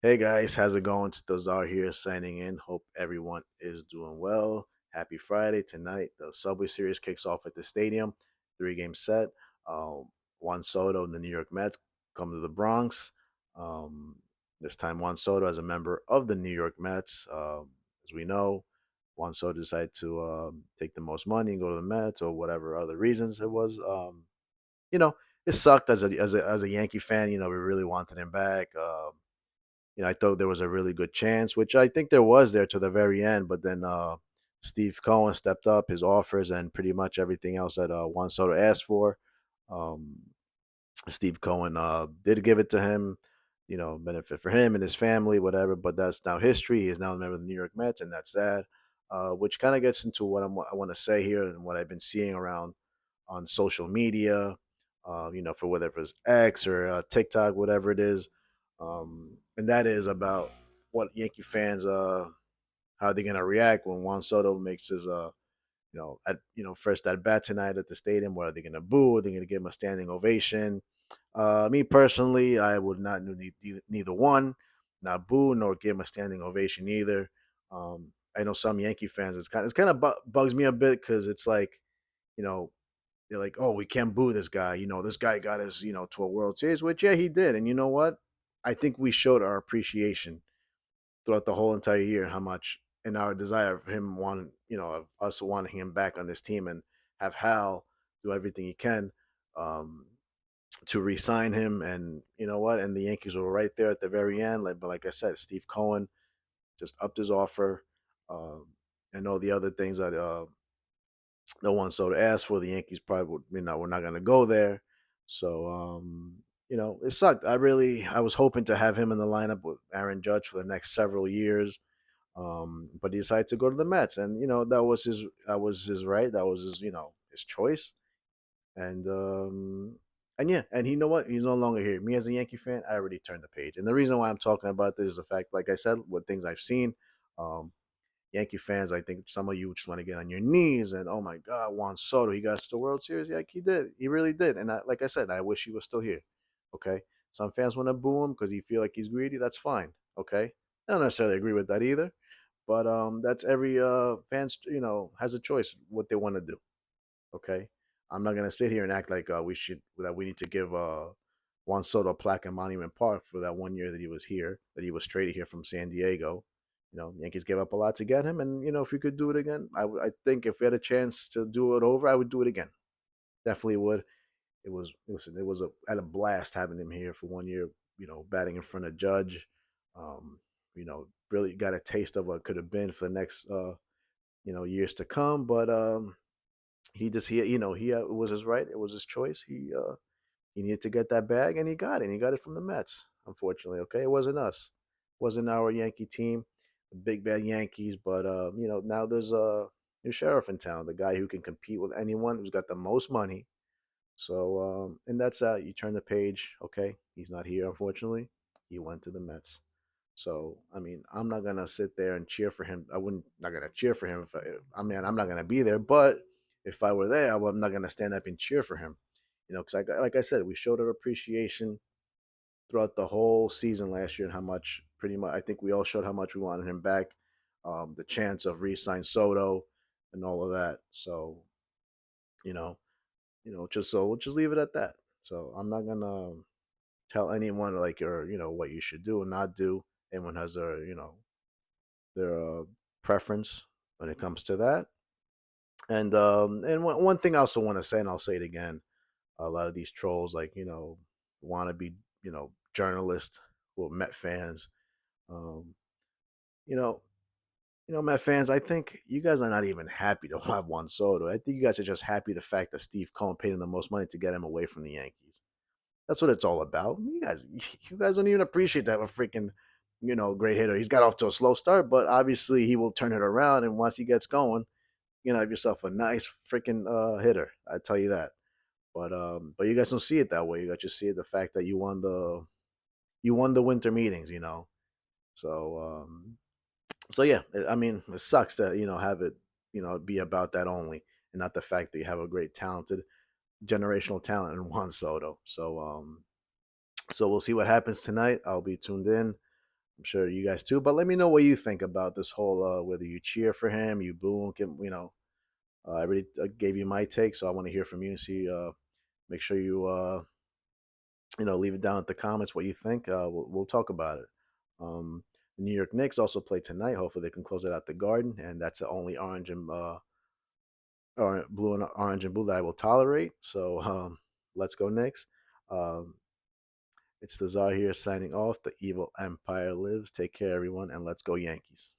Hey guys, how's it going? It's Dozar here signing in. Hope everyone is doing well. Happy Friday tonight. The Subway Series kicks off at the stadium. Three-game set. Um, Juan Soto and the New York Mets come to the Bronx. Um, this time, Juan Soto as a member of the New York Mets. As we know, Juan Soto decided to take the most money and go to the Mets or whatever other reasons it was. You know, it sucked as a Yankee fan. We really wanted him back. I thought there was a really good chance, which I think there was there to the very end. But then Steve Cohen stepped up his offers and pretty much everything else that Juan Soto asked for. Um, Steve Cohen did give it to him, benefit for him and his family, whatever. But that's now history. He is now a member of the New York Mets, and that's sad. Which kind of gets into what I want to say here and what I've been seeing around on social media, for whether it's X or TikTok, whatever it is, and that is about what Yankee fans, how they're gonna react when Juan Soto makes his, first at bat tonight at the stadium. What are they gonna boo? Are they gonna give him a standing ovation? Me personally, I would not do neither one, not boo nor give him a standing ovation either. I know some Yankee fans, it's kind of bugs me a bit because it's like, you know, they're like, "Oh, we can't boo this guy. This guy got us, to a World Series," which yeah, he did. And you know what? I think we showed our appreciation throughout the whole entire year how much and our desire of him wanting, of us wanting him back on this team and have Hal do everything he can um, to re-sign him. And you know what? And the Yankees were right there at the very end. But like I said, Steve Cohen just upped his offer, um, and all the other things that no one so to ask for. The Yankees probably would, we're not going to go there. So, it sucked. I was hoping to have him in the lineup with Aaron Judge for the next several years. But he decided to go to the Mets, and that was his right. That was his choice. And yeah, and you know what? He's no longer here. Me as a Yankee fan, I already turned the page. And the reason why I'm talking about this is the fact, like I said, what things I've seen. Um, Yankee fans, I think some of you just want to get on your knees and, oh my God, Juan Soto, he got us to the World Series. Yeah, he did. He really did. And like I said, I wish he was still here. Okay. Some fans want to boo him because he feel like he's greedy. That's fine. Okay. I don't necessarily agree with that either. But that's every fans, has a choice what they want to do. Okay. I'm not gonna sit here and act like we need to give Juan Soto a plaque in Monument Park for that one year that he was here, that he was traded here from San Diego. Yankees gave up a lot to get him, and if we could do it again, I think if we had a chance to do it over, I would do it again. Definitely would. It was at a blast having him here for one year. Batting in front of Judge. Um, really got a taste of what could have been for the next years to come. But it was his right. It was his choice. He needed to get that bag, and he got it. And he got it from the Mets. Unfortunately, okay, it wasn't us. It wasn't our Yankee team, the big bad Yankees. But now there's a new sheriff in town, the guy who can compete with anyone, who's got the most money. So and that's you turn the page. Okay, he's not here, unfortunately. He went to the Mets. So I mean, I'm not gonna sit there and cheer for him. I wouldn't not gonna cheer for him. I'm not gonna be there. But if I were there, I'm not gonna stand up and cheer for him. Because like I said, we showed our appreciation throughout the whole season last year and how much, pretty much, I think we all showed how much we wanted him back. The chance of re-sign Soto and all of that. So you know, we'll just leave it at that. So I'm not gonna tell anyone like or what you should do and not do. Everyone has their preference when it comes to that. And one thing I also want to say, and I'll say it again, a lot of these trolls, like want to be journalists who are Met fans. Um, you know, Met fans. I think you guys are not even happy to have Juan Soto. I think you guys are just happy the fact that Steve Cohen paid him the most money to get him away from the Yankees. That's what it's all about. You guys don't even appreciate that a freaking, great hitter. He's got off to a slow start, but obviously he will turn it around. And once he gets going, have yourself a nice freaking hitter. I tell you that. But you guys don't see it that way. You guys just see it the fact that you won the winter meetings. So yeah, I mean, it sucks that have it be about that only, and not the fact that you have a great talented generational talent in Juan Soto. So we'll see what happens tonight. I'll be tuned in. I'm sure you guys too. But let me know what you think about this whole whether you cheer for him, you boo him, I already gave you my take, so I want to hear from you and see. Make sure you leave it down at the comments what you think. We'll talk about it. The New York Knicks also play tonight. Hopefully, they can close it out the Garden, and that's the only orange and or blue and orange and blue that I will tolerate. So let's go Knicks. Um, it's the Czar here signing off. The evil empire lives. Take care, everyone, and let's go Yankees.